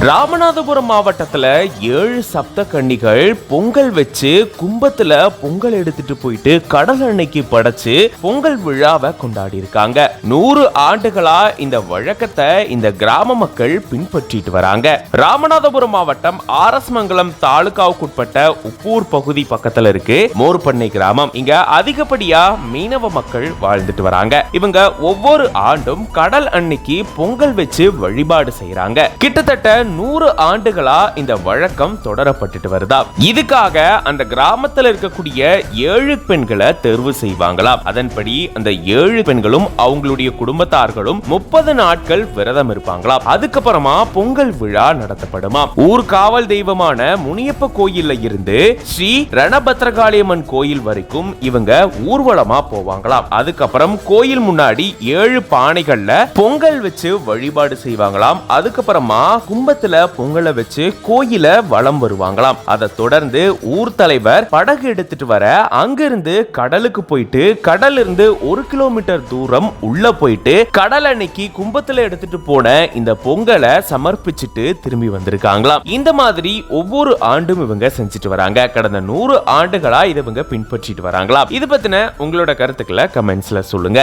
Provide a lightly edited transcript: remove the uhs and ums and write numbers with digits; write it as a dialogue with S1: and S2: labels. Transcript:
S1: ராமநாதபுரம் மாவட்டத்துல 7 சப்த கன்னிகள் பொங்கல் வச்சு கும்பத்துல பொங்கல் எடுத்துட்டு போயிட்டு கடல் அன்னைக்கு படைச்சு பொங்கல் விழாவை கொண்டாடி இருக்காங்க. 100 ஆண்டுகளா இந்த வழக்கத்தை இந்த கிராம மக்கள் பின்பற்றிட்டு வராங்க. ராமநாதபுரம் மாவட்டம் ஆர்எஸ் மங்கலம் தாலுகாவுக்குட்பட்ட உப்பூர் பகுதி பக்கத்துல இருக்கு மோர்பண்ணை கிராமம். இங்க அதிகப்படியா மீனவ மக்கள் வாழ்ந்துட்டு வராங்க. இவங்க ஒவ்வொரு ஆண்டும் கடல் அன்னைக்கு பொங்கல் வச்சு வழிபாடு செய்யறாங்க. கிட்டத்தட்ட 100 ஆண்டுகளா இந்த வழக்கம் தொடரப்பட்டு வருதா. இதுக்காக அந்த கிராமத்தில் இருக்கக்கூடிய 7 பெண்களை தேர்வு செய்வாங்களாம். அதன்படி அந்த 7 பெண்களும் அவங்களுடைய குடும்பத்தார்களும் 30 நாட்கள் விரதம் இருப்பாங்களாம். அதுக்கப்புறமா பொங்கல் விழா நடத்தப்படுமா. ஊர் காவல் தெய்வமான முனியப்ப கோயில்ல இருந்து ஸ்ரீ ரணபத்ரகாளியம்மன் கோயில் வரைக்கும் இவங்க ஊர்வலமா போவாங்களாம். அதுக்கப்புறம் கோயில் முன்னாடி 7 பானைகள்ல பொங்கல் வச்சு வழிபாடு செய்வாங்களாம். அதுக்கப்புறமா கும்பத்துல பொங்கலை வச்சு கோயில வலம் வருவாங்களாம். அதை தொடர்ந்து ஊர் தலைவர் படகு எடுத்துட்டு வர அங்கிருந்து கடலுக்கு போயிட்டு கடல் இருந்து 1 கிலோமீட்டர் தூரம் உள்ள போயிட்டு கடல் அன்னைக்கு கும்பத்துல எடுத்துட்டு போன இந்த பொங்கலை சமர்ப்பிச்சுட்டு திரும்பி வந்திருக்காங்களாம். இந்த மாதிரி ஒவ்வொரு ஆண்டும் இவங்க செஞ்சுட்டு வராங்க. கடந்த 100 ஆண்டுகளா இதை இவங்க பின்பற்றிட்டு வராங்களாம். இது பத்தின உங்களோட கருத்துக்களை கமெண்ட்ஸ்ல சொல்லுங்க.